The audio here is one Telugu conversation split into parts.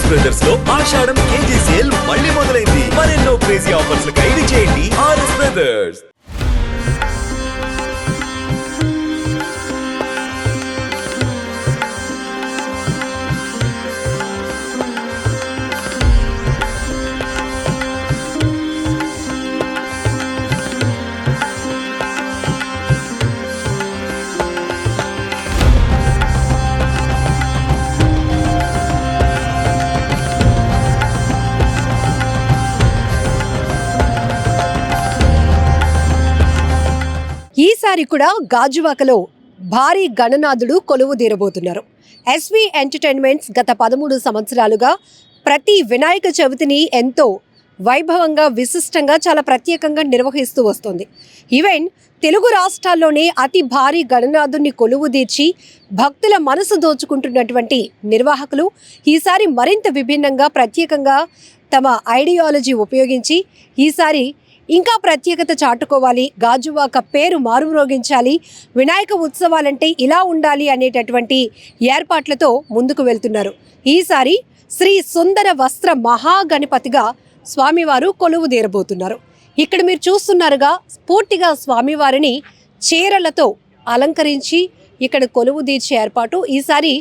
ఆర్ఎస్ బ్రదర్స్ లో ఆషాఢం కేజీ సేల్ మళ్ళీ మొదలైంది. మరెన్నో క్రేజీ ఆఫర్స్ ఖైదీ చేయండి ఆర్ఎస్ బ్రదర్స్. ఈసారి కూడా గాజువాకలో భారీ గణనాథుడు కొలువు తీరబోతున్నారు. ఎస్వి ఎంటర్టైన్మెంట్స్ గత 13 సంవత్సరాలుగా ప్రతి వినాయక చవితిని ఎంతో వైభవంగా, విశిష్టంగా, చాలా ప్రత్యేకంగా నిర్వహిస్తూ వస్తుంది. ఈవెన్ తెలుగు రాష్ట్రాల్లోనే అతి భారీ గణనాథుడిని కొలువు తీర్చి భక్తుల మనసు దోచుకుంటున్నటువంటి నిర్వాహకులు ఈసారి మరింత విభిన్నంగా, ప్రత్యేకంగా తమ ఐడియాలజీ ఉపయోగించి ఈసారి ఇంకా ప్రత్యేకత చాటుకోవాలి, గాజువాక పేరు మారుమ్రోగించాలి, వినాయక ఉత్సవాలంటే ఇలా ఉండాలి అనేటటువంటి ఏర్పాట్లతో ముందుకు వెళ్తున్నారు. ఈసారి శ్రీ సుందర వస్త్ర మహాగణపతిగా స్వామివారు కొలువు తీరబోతున్నారు. ఇక్కడ మీరు చూస్తున్నారుగా, పూర్తిగా స్వామివారిని చీరలతో అలంకరించి ఇక్కడ కొలువు తీర్చే ఏర్పాటు. ఈసారి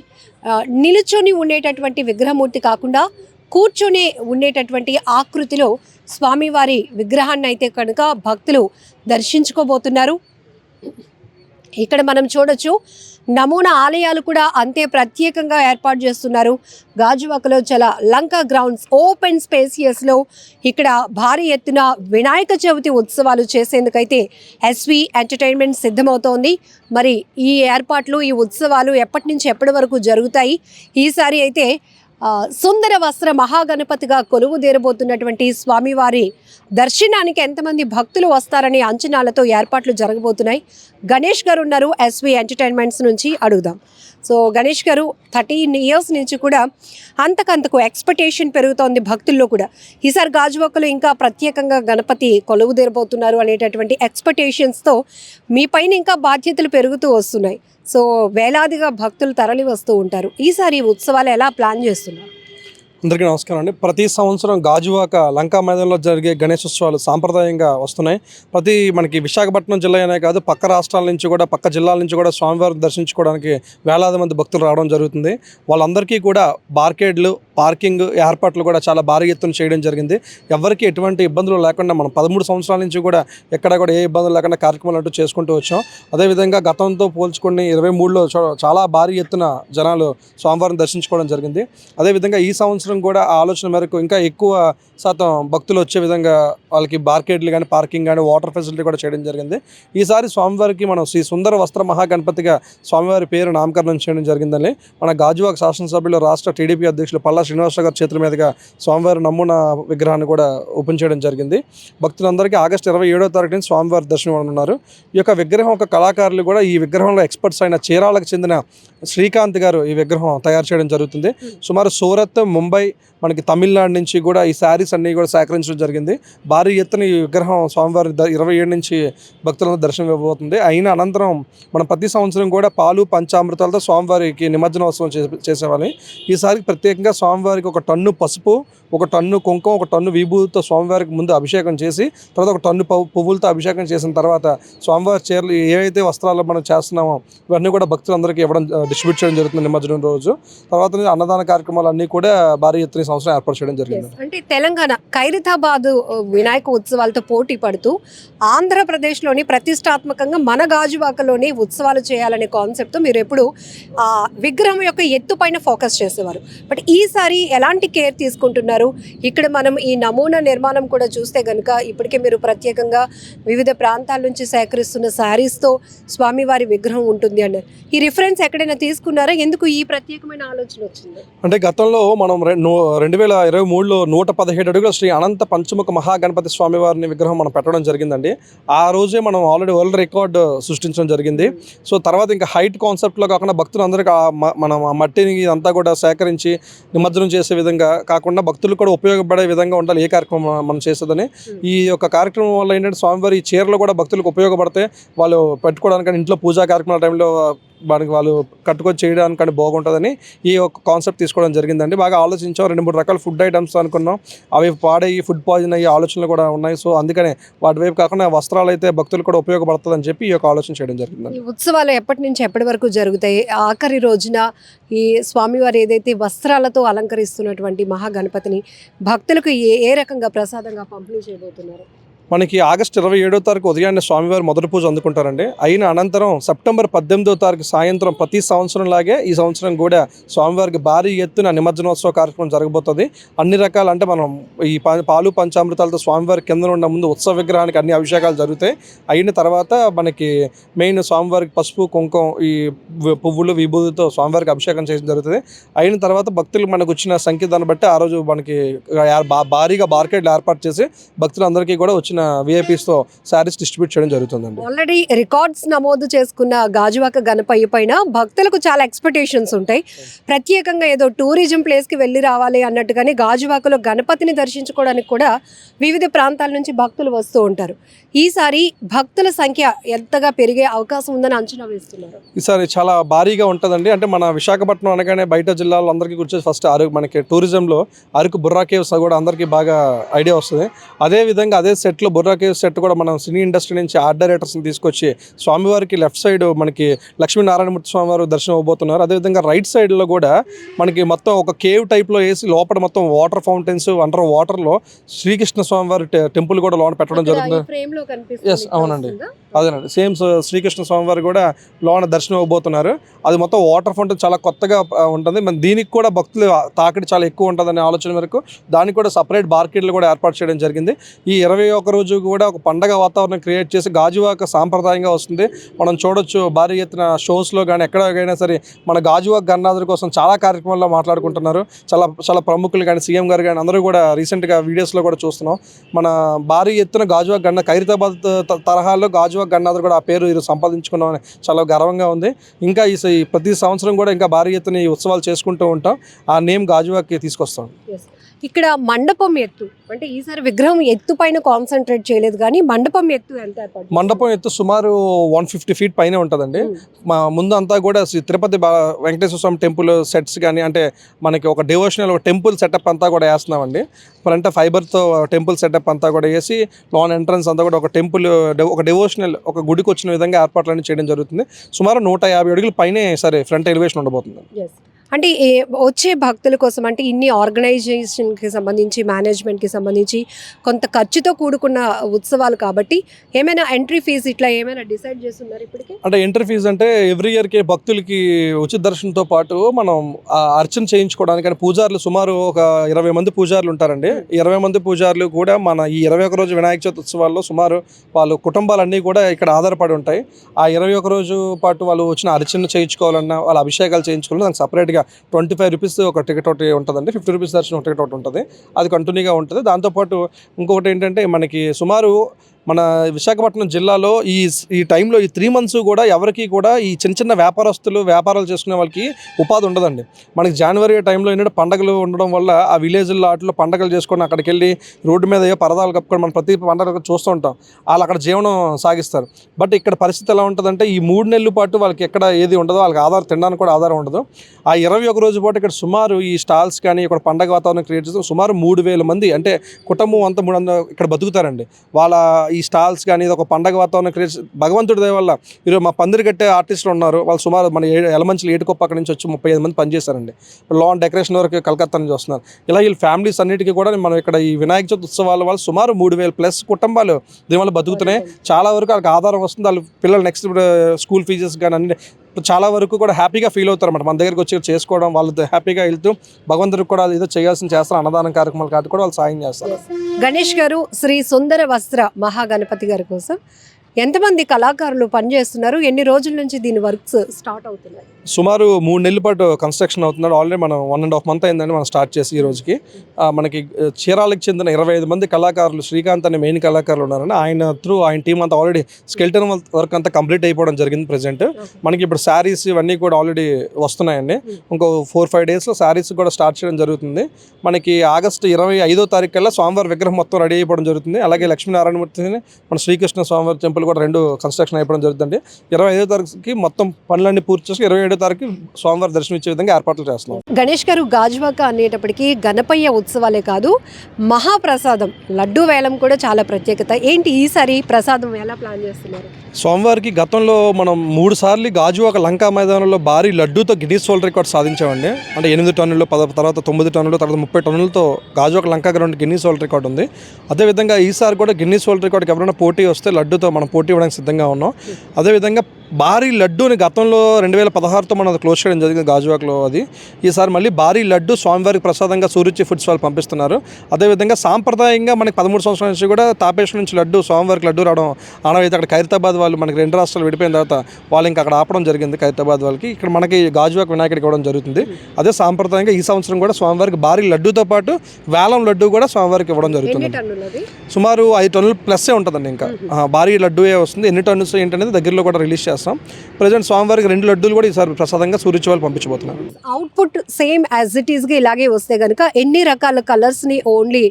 నిలుచొని ఉండేటటువంటి విగ్రహమూర్తి కాకుండా కూర్చొని ఉండేటటువంటి ఆకృతిలో స్వామివారి విగ్రహాన్ని అయితే కనుక భక్తులు దర్శించుకోబోతున్నారు. ఇక్కడ మనం చూడొచ్చు, నమూనా ఆలయాలు కూడా అంతే ప్రత్యేకంగా ఏర్పాటు చేస్తున్నారు. గాజువాకలో చాలా లంకా గ్రౌండ్స్, ఓపెన్ స్పేసియస్లో ఇక్కడ భారీ ఎత్తున వినాయక చవితి ఉత్సవాలు చేసేందుకైతే ఎస్వి ఎంటర్టైన్మెంట్ సిద్ధమవుతోంది. మరి ఈ ఏర్పాట్లు, ఈ ఉత్సవాలు ఎప్పటి నుంచి ఎప్పటి వరకు జరుగుతాయి? ఈసారి అయితే సుందర వస్త్ర మహాగణపతిగా కొలువు తీరబోతున్నటువంటి స్వామివారి దర్శనానికి ఎంతమంది భక్తులు వస్తారనే అంచనాలతో ఏర్పాట్లు జరగబోతున్నాయి. గణేష్ గారు ఉన్నారు ఎస్వి ఎంటర్టైన్మెంట్స్ నుంచి, అడుగుదాం. సో గణేష్ గారు, 13 ఇయర్స్ నుంచి కూడా అంతకంతకు ఎక్స్పెక్టేషన్ పెరుగుతోంది భక్తుల్లో కూడా. ఈసారి గాజువాకలో ఇంకా ప్రత్యేకంగా గణపతి కొలువు తీరబోతున్నారు అనేటటువంటి ఎక్స్పెక్టేషన్స్తో మీ పైన ఇంకా బాధ్యతలు పెరుగుతూ వస్తున్నాయి. సో వేలాదిగా భక్తులు తరలి వస్తూ ఉంటారు. ఈసారి ఉత్సవాలు ఎలా ప్లాన్ చేస్తున్నారు? అందరికీ నమస్కారం అండి. ప్రతి సంవత్సరం గాజువాక లంకా మైదానంలో జరిగే గణేశోత్సవాలు సాంప్రదాయంగా వస్తున్నాయి. మనకి విశాఖపట్నం జిల్లా అనే కాదు, పక్క రాష్ట్రాల నుంచి కూడా, పక్క జిల్లాల నుంచి కూడా స్వామివారిని దర్శించుకోవడానికి వేలాది మంది భక్తులు రావడం జరుగుతుంది. వాళ్ళందరికీ కూడా బార్కేడ్లు, పార్కింగ్ ఏర్పాట్లు కూడా చాలా భారీ ఎత్తున చేయడం జరిగింది. ఎవరికి ఎటువంటి ఇబ్బందులు లేకుండా మనం 13 సంవత్సరాల నుంచి కూడా ఎక్కడ కూడా ఏ ఇబ్బందులు లేకుండా కార్యక్రమాలు అంటూ చేసుకుంటూ వచ్చాం. అదేవిధంగా గతంతో పోల్చుకొని 23లో చాలా భారీ ఎత్తున జనాలు స్వామివారిని దర్శించుకోవడం జరిగింది. అదేవిధంగా ఈ సంవత్సరం కూడా ఆ ఆలోచన మేరకు ఇంకా ఎక్కువ శాతం భక్తులు వచ్చే విధంగా వాళ్ళకి బార్కేడ్లు కానీ, పార్కింగ్ కానీ, వాటర్ ఫెసిలిటీ కూడా చేయడం జరిగింది. ఈసారి స్వామివారికి మనం శ్రీ సుందర వస్త్ర మహాగణపతిగా స్వామివారి పేరు నామకరణం చేయడం జరిగిందని మన గాజువాక శాసనసభ్యులు, రాష్ట్ర టీడీపీ అధ్యక్షులు పల్లా శ్రీనివాసరావు గారి చేతుల మీదుగా స్వామివారి నమూనా విగ్రహాన్ని కూడా ఓపెన్ చేయడం జరిగింది. భక్తులందరికీ ఆగస్టు 27వ తారీఖు నుంచి స్వామివారి దర్శనం ఉన్నారు. ఈ యొక్క విగ్రహం ఒక కళాకారులు కూడా, ఈ విగ్రహంలో ఎక్స్పర్ట్స్ అయిన చీరాలకు చెందిన శ్రీకాంత్ గారు ఈ విగ్రహం తయారు చేయడం జరుగుతుంది. సుమారు సూరత్, ముంబై, మనకి తమిళనాడు నుంచి కూడా ఈ శారీస్ అన్నీ కూడా సేకరించడం జరిగింది. భారీ ఎత్తున ఈ విగ్రహం స్వామివారి 27 నుంచి భక్తులను దర్శనం ఇవ్వబోతుంది. అయిన అనంతరం మనం ప్రతి సంవత్సరం కూడా పాలు పంచామృతాలతో స్వామివారికి నిమజ్జనోత్సవం చేసేవాళ్ళని. ఈసారి ప్రత్యేకంగా స్వామివారికి 1 టన్ను పసుపు, 1 టన్ను కుంకుమ, 1 టన్ను విభూతితో స్వామివారికి ముందు అభిషేకం చేసి, తర్వాత 1 టన్ను పువ్వులతో అభిషేకం చేసిన తర్వాత స్వామివారి చీరలు ఏవైతే వస్త్రాలు మనం చేస్తున్నామో ఇవన్నీ కూడా భక్తులందరికీ ఇవ్వడం, డిస్ట్రిబ్యూట్ చేయడం జరుగుతుంది నిమజ్జనం రోజు. తర్వాత అన్నదాన కార్యక్రమాలు అన్నీ కూడా భారీ ఎత్తున సంవత్సరం ఏర్పాటు చేయడం జరిగింది. అంటే తెలంగాణ ఖైరతాబాద్ వినాయక ఉత్సవాలతో పోటీ పడుతూ ఆంధ్రప్రదేశ్లోని ప్రతిష్టాత్మకంగా మన గాజువాకలోని ఉత్సవాలు చేయాలనే కాన్సెప్ట్తో మీరు ఎప్పుడు విగ్రహం యొక్క ఎత్తు పైన ఫోకస్ చేసేవారు. బట్ ఈసారి ఎలాంటి కేర్ తీసుకుంటున్నారు? ఇక్కడ మనం ఈ నమూనా నిర్మాణం కూడా చూస్తే కనుక ఇప్పటికే మీరు ప్రత్యేకంగా వివిధ ప్రాంతాల నుంచి సేకరిస్తున్న శారీస్తో స్వామివారి విగ్రహం ఉంటుంది అన్నారు. ఈ రిఫరెన్స్ ఎక్కడైనా తీసుకున్నారా? ఎందుకు ఈ ప్రత్యేకమైన ఆలోచన వచ్చింది? అంటే గతంలో మనం 2023లో 117 అడుగుల శ్రీ అనంత పంచముఖ మహాగణపతి స్వామివారిని విగ్రహం మనం పెట్టడం జరిగిందండి. ఆ రోజే మనం ఆల్రెడీ వరల్డ్ రికార్డ్ సృష్టించడం జరిగింది. సో తర్వాత ఇంకా హైట్ కాన్సెప్ట్లో కాకుండా భక్తులందరికీ మనం ఆ మట్టిని అంతా కూడా సేకరించి నిమజ్జనం చేసే విధంగా కాకుండా భక్తులకు కూడా ఉపయోగపడే విధంగా ఉండాలి ఏ కార్యక్రమం మనం చేసేదని. ఈ యొక్క కార్యక్రమం వల్ల ఏంటంటే స్వామివారి చీరలు కూడా భక్తులకు ఉపయోగపడితే వాళ్ళు పెట్టుకోవడానికి, ఇంట్లో పూజా కార్యక్రమాల టైంలో మనకి వాళ్ళు కట్టుకొని చేయడానికి కానీ బాగుంటుందని ఈ ఒక కాన్సెప్ట్ తీసుకోవడం జరిగిందండి. బాగా ఆలోచించాం, 2-3 రకాల ఫుడ్ ఐటమ్స్ అనుకున్నాం, అవి పాడయ్యి ఫుడ్ పాయిజన్ అయ్యే ఆలోచనలు కూడా ఉన్నాయి. సో అందుకనే వాటి వైపు కాకుండా వస్త్రాలు అయితే భక్తులు కూడా ఉపయోగపడుతుందని చెప్పి ఈ యొక్క ఆలోచన చేయడం జరిగిందండి. ఈ ఉత్సవాలు ఎప్పటి నుంచి ఎప్పటి వరకు జరుగుతాయి? ఆఖరి రోజున ఈ స్వామివారు ఏదైతే వస్త్రాలతో అలంకరిస్తున్నటువంటి మహాగణపతిని భక్తులకు ఏ రకంగా ప్రసాదంగా పంపిణీ చేయబోతున్నారు? మనకి ఆగస్టు 27వ తారీఖు ఉదయాన్నే స్వామివారి మొదటి పూజ అందుకుంటారండి. అయిన అనంతరం సెప్టెంబర్ 18వ తారీఖు సాయంత్రం ప్రతి సంవత్సరం లాగే ఈ సంవత్సరం కూడా స్వామివారికి భారీ ఎత్తున నిమజ్జనోత్సవ కార్యక్రమం జరగబోతుంది. అన్ని రకాల అంటే మనం ఈ పాలు పంచామృతాలతో స్వామివారి కింద ఉన్న ముందు ఉత్సవ విగ్రహానికి అన్ని అభిషేకాలు జరుగుతాయి. అయిన తర్వాత మనకి మెయిన్ స్వామివారికి పసుపు కుంకుమ ఈ పువ్వులు విభూతితో స్వామివారికి అభిషేకం చేయడం జరుగుతుంది. అయిన తర్వాత భక్తులు మనకు వచ్చిన సంఖ్య దాన్ని బట్టి ఆ రోజు మనకి భారీగా బార్కెట్లు ఏర్పాటు చేసి భక్తులందరికీ కూడా వచ్చిన విఐపీస్తో శారీస్ డిస్ట్రిబ్యూట్ చేయడం జరుగుతుందండి. ఆల్రెడీ రికార్డ్స్ నమోదు చేసుకున్న గాజువాక గణపయ్య పైన భక్తులకు చాలా ఎక్స్పెక్టేషన్స్ ఉంటాయి. ప్రత్యేకంగా ఏదో టూరిజం ప్లేస్కి వెళ్ళి రావాలి అన్నట్టుగానే గాజువాకలో గణపతిని దర్శించుకోవడానికి కూడా వివిధ ప్రాంతాల నుంచి భక్తులు వస్తూ ఉంటారు. ఈసారి భక్తుల సంఖ్య ఎంతగా పెరిగే అవకాశం ఉందని అంచనా వేస్తున్నారు? ఈసారి చాలా భారీగా ఉంటుందండి. అంటే మన విశాఖపట్నం అనగానే బయట జిల్లాలో అందరికీ గుర్తొచ్చి ఫస్ట్ అరకు, మనకి టూరిజంలో అరకు బుర్రా కేవ్స్ కూడా అందరికీ బాగా ఐడియా వస్తుంది. అదేవిధంగా అదే సెట్లో బుర్రా కేవ్స్ సెట్ కూడా మనం సినీ ఇండస్ట్రీ నుంచి ఆర్ట్ డైరెక్టర్స్ని తీసుకొచ్చి స్వామివారికి లెఫ్ట్ సైడ్ మనకి లక్ష్మీనారాయణమూర్తి స్వామివారు దర్శనం అవబోతున్నారు. అదేవిధంగా రైట్ సైడ్లో కూడా మనకి మొత్తం ఒక కేవ్ టైప్లో వేసి లోపల మొత్తం వాటర్ ఫౌంటైన్స్ అండర్ వాటర్లో శ్రీకృష్ణ స్వామివారి టెంపుల్ కూడా లోన పెట్టడం జరుగుతుంది. ఎస్, అవునండి, అదేనండి. సేమ్ శ్రీకృష్ణ స్వామివారు కూడా లోన దర్శనం అవ్వబోతున్నారు. అది మొత్తం వాటర్ ఫౌంటైన్ చాలా కొత్తగా ఉంటుంది. మన దీనికి కూడా భక్తులు తాకిడి చాలా ఎక్కువ ఉంటుందనే ఆలోచన మేరకు దానికి కూడా సపరేట్ బార్కెట్లు కూడా ఏర్పాటు చేయడం జరిగింది. ఈ 21 రోజు కూడా ఒక పండగ వాతావరణం క్రియేట్ చేసి గాజువాక సాంప్రదాయంగా వస్తుంది. మనం చూడొచ్చు భారీ ఎత్తున షోస్లో కానీ ఎక్కడికైనా సరే మన గాజువాక గణనాథుడి కోసం చాలా కార్యక్రమాల్లో మాట్లాడుకుంటున్నారు. చాలా చాలా ప్రముఖులు కానీ సీఎం గారు కానీ అందరూ కూడా రీసెంట్గా వీడియోస్లో కూడా చూస్తున్నాం. మన భారీ ఎత్తున గాజువాక గణ ఖైరతాబాద్ తరహాలో గాజువాక గణనాథుడు కూడా ఆ పేరు ఈరోజు సంపాదించుకున్నామని చాలా గర్వంగా ఉంది. ఇంకా ఈ ప్రతి సంవత్సరం కూడా ఇంకా భారీ ఎత్తున ఈ ఉత్సవాలు చేసుకుంటూ ఉంటాం. ఆ నేమ్ గాజువాకకి తీసుకొస్తాం. ఇక్కడ మండపం ఎత్తు అంటే ఈసారి విగ్రహం ఎత్తు పైన కాన్సన్ట్రేట్ చేయలేదు, కానీ మండపం ఎత్తు ఎంత? మండపం ఎత్తు సుమారు 150 feet పైన ఉంటుందండి. మా ముందు అంతా కూడా తిరుపతి వెంకటేశ్వర స్వామి టెంపుల్ సెట్స్ కానీ అంటే మనకి ఒక డివోషనల్ ఒక టెంపుల్ సెటప్ అంతా కూడా వేస్తున్నామండి. ఫ్రంట్ ఫైబర్తో టెంపుల్ సెటప్ అంతా కూడా వేసి లోన్ ఎంట్రన్స్ అంతా కూడా ఒక టెంపుల్ ఒక డివోషనల్ ఒక గుడికి వచ్చిన విధంగా ఏర్పాట్లన్నీ చేయడం జరుగుతుంది. సుమారు 150 అడుగుల పైనే సరే ఫ్రంట్ ఎలివేషన్ ఉండబోతుంది. అంటే వచ్చే భక్తుల కోసం అంటే ఇన్ని ఆర్గనైజేషన్కి సంబంధించి మేనేజ్మెంట్కి సంబంధించి కొంత ఖర్చుతో కూడుకున్న ఉత్సవాలు కాబట్టి ఏమైనా ఎంట్రీ ఫీజు ఇట్లా ఏమైనా డిసైడ్ చేస్తున్నారు ఇప్పటికే? అంటే ఎంట్రీ ఫీజు అంటే ఎవ్రీ ఇయర్కి భక్తులకి ఉచిత దర్శనంతో పాటు మనం అర్చన చేయించుకోవడానికి అంటే పూజారులు సుమారు ఒక 20 మంది పూజారులు ఉంటారండి. 20 మంది పూజారులు కూడా మన ఈ 21 రోజు వినాయక చవితి ఉత్సవాల్లో సుమారు వాళ్ళు కుటుంబాలన్నీ కూడా ఇక్కడ ఆధారపడి ఉంటాయి. ఆ 21 రోజు పాటు వాళ్ళు వచ్చిన అర్చన చేయించుకోవాలన్నా వాళ్ళ అభిషేకాలు చేయించుకోవాలన్నా దానికి సపరేట్గా 25 రూపీస్ ఒక టికెట్ ఒకటి ఉంటుందండి. 50 రూపీస్ దర్శనం ఒక టికెట్ ఒకటి ఉంటుంది. అది కంటిన్యూగా ఉంటుంది. దాంతోపాటు ఇంకొకటి ఏంటంటే మనకి సుమారు మన విశాఖపట్నం జిల్లాలో ఈ టైంలో ఈ 3 months కూడా ఎవరికి కూడా ఈ చిన్న చిన్న వ్యాపారస్తులు వ్యాపారాలు చేసుకునే వాళ్ళకి ఉపాధి ఉండదండి. మనకి జనవరి టైంలో ఏంటంటే పండగలు ఉండడం వల్ల ఆ విలేజ్లో వాటిలో పండగలు చేసుకొని అక్కడికి వెళ్ళి రోడ్డు మీద పరదాలు కప్పుకొని మనం ప్రతి పండగ చూస్తూ ఉంటాం. వాళ్ళు అక్కడ జీవనం సాగిస్తారు. బట్ ఇక్కడ పరిస్థితి ఎలా ఉంటుందంటే ఈ 3 నెలల పాటు వాళ్ళకి ఎక్కడ ఏది ఉండదు, వాళ్ళకి ఆధారం తినడానికి కూడా ఆధారం ఉండదు. ఆ 21 రోజు పాటు ఇక్కడ సుమారు ఈ స్టాల్స్ కానీ ఇక్కడ పండగ వాతావరణం క్రియేట్ చేస్తే సుమారు 3000 మంది అంటే కుటుంబం అంతా 300 ఇక్కడ బతుకుతారండి. వాళ్ళ ఈ స్టాల్స్ కానీ ఇది ఒక పండగ వాతావరణం క్రియేట్ భగవంతుడి దయ వల్ల ఈరోజు మా పందిరి కట్టే ఆర్టిస్టులు ఉన్నారు. వాళ్ళు సుమారు మన ఎలమంచిలు ఏటుకొప్ప అక్కడి నుంచి వచ్చి 35 మంది పనిచేస్తారండి. లాన్ డెకరేషన్ వరకు కలకత్తా నుంచి వస్తున్నారు. ఇలా వీళ్ళు ఫ్యామిలీస్ అన్నిటికీ కూడా మనం ఇక్కడ ఈ వినాయక చవితి ఉత్సవాల వల్ల సుమారు 3000+ కుటుంబాలు దీనివల్ల బతుకుతున్నాయి. చాలా వరకు వాళ్ళకి ఆధారం వస్తుంది. వాళ్ళు పిల్లలు నెక్స్ట్ స్కూల్ ఫీజెస్ కానీ అన్ని చాలా వరకు కూడా హ్యాపీగా ఫీల్ అవుతారు అన్నమాట. మన దగ్గరికి వచ్చి చేసుకోవడం వాళ్ళతో హ్యాపీగా వెళ్తూ భగవంతుడికి కూడా ఏదో చేయాల్సిన చేస్తారు. అన్నదానం కార్యక్రమాలు కాబట్టి కూడా వాళ్ళు సాయం చేస్తారు. గణేష్ గారు, శ్రీ సుందర వస్త్ర మహాగణపతి గారి కోసం ఎంతమంది కళాకారులు పనిచేస్తున్నారు? ఎన్ని రోజుల నుంచి దీని వర్క్స్ స్టార్ట్ అవుతున్నాయి? సుమారు 3 నెలల పాటు కన్స్ట్రక్షన్ అవుతున్నాడు. ఆల్రెడీ మనం 1.5 month అయిందండి మనం స్టార్ట్ చేసి ఈ రోజుకి. మనకి చీరాలకు చెందిన 25 మంది కళాకారులు, శ్రీకాంత్ అనే మెయిన్ కళాకారులు ఉన్నారని ఆయన టీం అంతా ఆల్రెడీ స్కెల్టన్ వర్క్ అంతా కంప్లీట్ అయిపోవడం జరిగింది ప్రెజెంట్. మనకి ఇప్పుడు శారీస్ ఇవన్నీ కూడా ఆల్రెడీ వస్తున్నాయండి. ఇంకో 4-5 daysలో శారీస్ కూడా స్టార్ట్ చేయడం జరుగుతుంది. మనకి ఆగస్టు 25వ తారీఖు కల్లా స్వామివారి విగ్రహం మొత్తం రెడీ అయిపోవడం జరుగుతుంది. అలాగే లక్ష్మీనారాయణమూర్తిని మన శ్రీకృష్ణ స్వామివారి టెంపుల్ కూడా 2 కన్స్ట్రక్షన్ అయిపోవడం జరుగుతుంది. 25వ తారీఖుకి మొత్తం పనులన్నీ పూర్తి చేసి 27వ తారీఖు స్వామివారి దర్శనం ఇచ్చే విధంగా ఏర్పాట్లు చేస్తున్నాం. గణేష్ గారు, గాజువాక అనేటప్పటికీ గణపయ్య ఉత్సవాలే కాదు, మహాప్రసాదం లడ్డూ వేలం కూడా చాలా ప్రత్యేకత. ఏంటి ఈసారి ప్రసాదం ఎలా ప్లాన్ చేస్తున్నారు? స్వామివారికి గతంలో మనం 3 సార్లు గాజువాక లంకా మైదానంలో భారీ లడ్డూతో గిన్నీస్ వరల్డ్ రికార్డ్ సాధించామండి. అంటే 8 టన్నులు, తర్వాత 9 టన్నులు, తర్వాత 30 టన్నులతో Gajuwaka Lanka ground Guinness world record ఉంది. అదేవిధంగా ఈసారి కూడా గిన్నీస్ వరల్డ్ రికార్డ్కి ఎవరైనా పోటీ వస్తే లడ్డూతో మనం పోటీ ఇవ్వడానికి సిద్ధంగా ఉన్నాం. అదేవిధంగా భారీ లడ్డూని గతంలో 2016తో మనం క్లోజ్ చేయడం జరిగింది గాజువాకలో. అది ఈసారి మళ్ళీ భారీ లడ్డు స్వామివారికి ప్రసాదంగా సూరుచి ఫుడ్స్ వాళ్ళు పంపిస్తున్నారు. అదేవిధంగా సాంప్రదాయంగా మనకి 13 సంవత్సరాల నుంచి కూడా తాపేశ్వరం నుంచి స్వామివారికి లడ్డు రావడం ఆనవాయితీ. అక్కడ ఖైరతాబాద్ వాళ్ళు మనకి 2 రాష్ట్రాలు విడిపోయిన తర్వాత వాళ్ళు ఇంకా అక్కడ ఆపడం జరిగింది ఖైరతాబాద్ వాళ్ళకి. ఇక్కడ మనకి గాజువాక వినాయకుడికి ఇవ్వడం జరుగుతుంది. అదే సాంప్రదాయంగా ఈ సంవత్సరం కూడా స్వామివారికి భారీ లడ్డూతో పాటు వేలం లడ్డు కూడా స్వామివారికి ఇవ్వడం జరుగుతుంది. సుమారు 5 టన్నులు ప్లస్సే ఉంటుందండి. ఇంకా భారీ లడ్డూయే వస్తుంది. ఎన్ని టన్నులు ఏంటనేది దగ్గరలో కూడా రిలీజ్ చేస్తాం. ప్రజెంట్ స్వామివారికి 2 లడ్డూలు కూడా ఈసారి ప్రసాదంగా సూర్యుచి వాళ్ళు పంపించబోతున్నారు. Output same as it is గా ఇలాగే వస్తే గనుక ఎన్ని రకాల కలర్స్ ని ఓన్లీ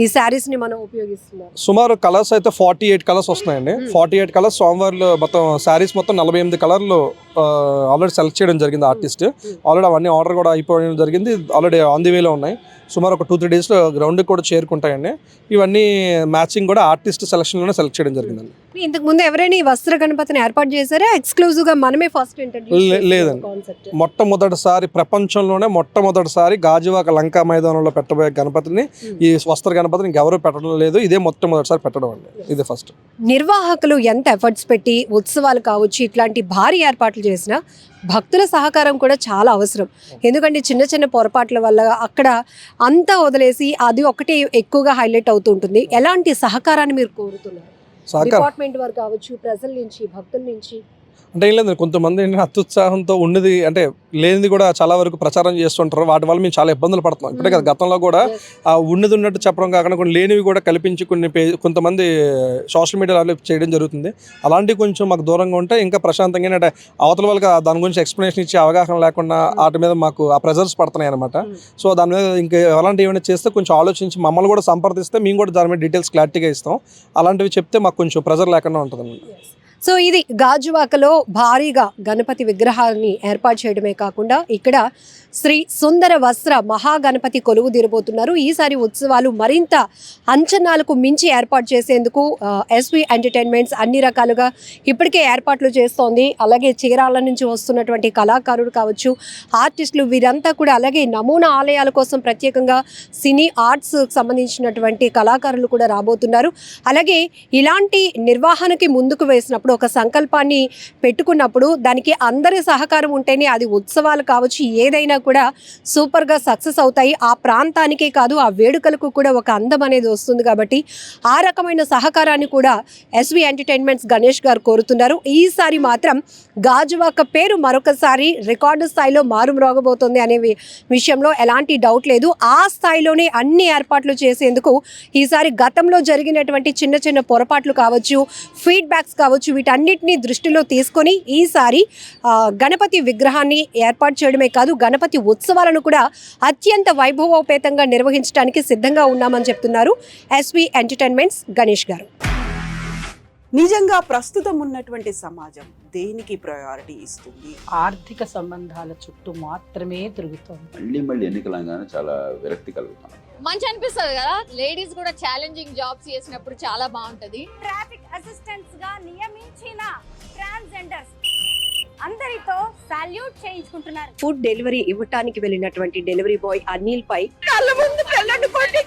ఈ శారీస్ ని మనం ఉపయోగిస్తున్నాం? సుమారు కలర్స్ అయితే 48 కలర్స్ వస్తున్నాయండి. 48 కలర్స్ స్వామివారిలో మొత్తం శారీస్ మొత్తం 48 కలర్లు ఆల్రెడీ సెలెక్ట్ చేయడం జరిగింది ఆర్టిస్ట్. ఆల్రెడీ అవన్నీ ఆర్డర్ కూడా అయిపోవడం జరిగింది. ఆల్రెడీ ఆన్ ది వేలో ఉన్నాయి. సుమారు ఒక 2-3 డేస్లో గ్రౌండ్కి కూడా చేరుకుంటాయండి. ఇవన్నీ మ్యాచింగ్ కూడా ఆర్టిస్ట్ సెలక్షన్లోనే సెలెక్ట్ చేయడం జరిగిందండి. ఇంతకు ముందు ఎవరైనా ఈ వస్త్ర గణపతిని ఏర్పాటు చేశారా? ఎక్స్క్లూజివ్ గా మనమే ఫస్ట్ లేదండి. మొట్టమొదటిసారి గాజువాక లంకా మైదానంలో పెట్టబోయే గణపతిని, ఈ వస్త్ర గణపతిని ఇంకెవరూ పెట్టడం లేదు. ఇదే మొట్టమొదటిసారి పెట్టడం అండి. ఇదే ఫస్ట్. నిర్వాహకులు ఎంత ఎఫర్ట్స్ పెట్టి ఉత్సవాలు కావచ్చు ఇట్లాంటి భారీ ఏర్పాట్లు చేసినా భక్తుల సహకారం కూడా చాలా అవసరం. ఎందుకంటే చిన్న చిన్న పొరపాట్ల వల్ల అక్కడ అంతా వదిలేసి అది ఒకటి ఎక్కువగా హైలైట్ అవుతూ ఉంటుంది. ఎలాంటి సహకారాన్ని మీరు కోరుతున్నారు? డిపార్ట్మెంట్ వారు కావచ్చు, ప్రజల నుంచి, భక్తుల నుంచి? అంటే ఏం లేదు, కొంతమంది ఏంటంటే అత్యుత్సాహంతో ఉన్నది అంటే లేనిది కూడా చాలా వరకు ప్రచారం చేస్తుంటారు. వాటి వల్ల మేము చాలా ఇబ్బందులు పడుతున్నాం. ఇప్పుడే కదా గతంలో కూడా ఉన్నది ఉన్నట్టు చెప్పడం కాకుండా కొన్ని లేనివి కూడా కల్పించి కొంతమంది సోషల్ మీడియాలో చేయడం జరుగుతుంది. అలాంటివి కొంచెం మాకు దూరంగా ఉంటే ఇంకా ప్రశాంతంగా, అంటే అవతల వాళ్ళకి దాని గురించి ఎక్స్ప్లెనేషన్ ఇచ్చే అవగాహన లేకుండా వాటి మీద మాకు ఆ ప్రెజర్స్ పడుతున్నాయి అనమాట. సో దాని మీద ఇంకా అలాంటివి ఏమైనా చేస్తే కొంచెం ఆలోచించి మమ్మల్ని కూడా సంప్రదిస్తే మేము కూడా దాని మీద డీటెయిల్స్ క్లారిటీగా ఇస్తాం. అలాంటివి చెప్తే మాకు కొంచెం ప్రెజర్ లేకుండా ఉంటుంది. సో ఇది గాజువాకలో భారీగా గణపతి విగ్రహాన్ని ఏర్పాటు చేయడమే కాకుండా ఇక్కడ శ్రీ సుందర వస్త్ర మహాగణపతి కొలువు తీరబోతున్నారు. ఈసారి ఉత్సవాలు మరింత అంచనాలకు మించి ఏర్పాటు చేసేందుకు ఎస్వి ఎంటర్టైన్మెంట్స్ అన్ని రకాలుగా ఇప్పటికే ఏర్పాట్లు చేస్తోంది. అలాగే చీరాల నుంచి వస్తున్నటువంటి కళాకారులు కావచ్చు, ఆర్టిస్టులు, వీరంతా కూడా, అలాగే నమూనా ఆలయాల కోసం ప్రత్యేకంగా సినీ ఆర్ట్స్ సంబంధించినటువంటి కళాకారులు కూడా రాబోతున్నారు. అలాగే ఇలాంటి నిర్వహణకి ముందుకు వేసినప్పుడు, ఒక సంకల్పాన్ని పెట్టుకున్నప్పుడు దానికి అందరి సహకారం ఉంటేనే అది ఉత్సవాలు కావచ్చు ఏదైనా కూడా సూపర్గా సక్సెస్ అవుతాయి. ఆ ప్రాంతానికే కాదు, ఆ వేడుకలకు కూడా ఒక అందం అనేది వస్తుంది. కాబట్టి ఆ రకమైన సహకారాన్ని కూడా ఎస్వి ఎంటర్టైన్మెంట్స్ గణేష్ గారు కోరుతున్నారు. ఈసారి మాత్రం గాజువాక పేరు మరొకసారి రికార్డు స్థాయిలో మారుమ్రోగబోతోంది అనే విషయంలో ఎలాంటి డౌట్ లేదు. ఆ స్థాయిలోనే అన్ని ఏర్పాట్లు చేసేందుకు ఈసారి గతంలో జరిగినటువంటి చిన్న చిన్న పొరపాట్లు కావచ్చు, ఫీడ్బ్యాక్స్ కావచ్చు, వీటన్నిటిని దృష్టిలో తీసుకొని ఈసారి గణపతి విగ్రహాన్ని ఏర్పాటు చేయడమే కాదు, గణపతి ఉత్సవాలను కూడా అత్యంత వైభవోపేతంగా నిర్వహించడానికి సిద్ధంగా ఉన్నామని చెప్తున్నారు ఎస్వి ఎంటర్టైన్మెంట్స్ గణేష్ గారు. నిజంగా ప్రస్తుతం ఉన్నటువంటి సమాజం దేనికి ప్రయారిటీ ఇస్తుంది? ఆర్థిక సంబంధాల చుట్టూ మాత్రమే తిరుగుతోంది. మళ్ళీ ఎన్నికలంగానే చాలా విరక్తి కలుగుతాం. మంచి అనిపిస్తుంది కదా, లేడీస్ కూడా ఛాలెంజింగ్ జాబ్స్ చేసినప్పుడు చాలా బాగుంటది. ట్రాఫిక్ అసిస్టెంట్స్ గా నియమించిన ట్రాన్స్జెండర్స్ అందరితో సాల్యూట్ చేయించుకుంటున్నారు. ఫుడ్ డెలివరీ ఇవ్వటానికి వెళ్ళినటువంటి డెలివరీ బాయ్ అనిల్ పై కళ్ళ ముందు పెళ్ళంటుకోండి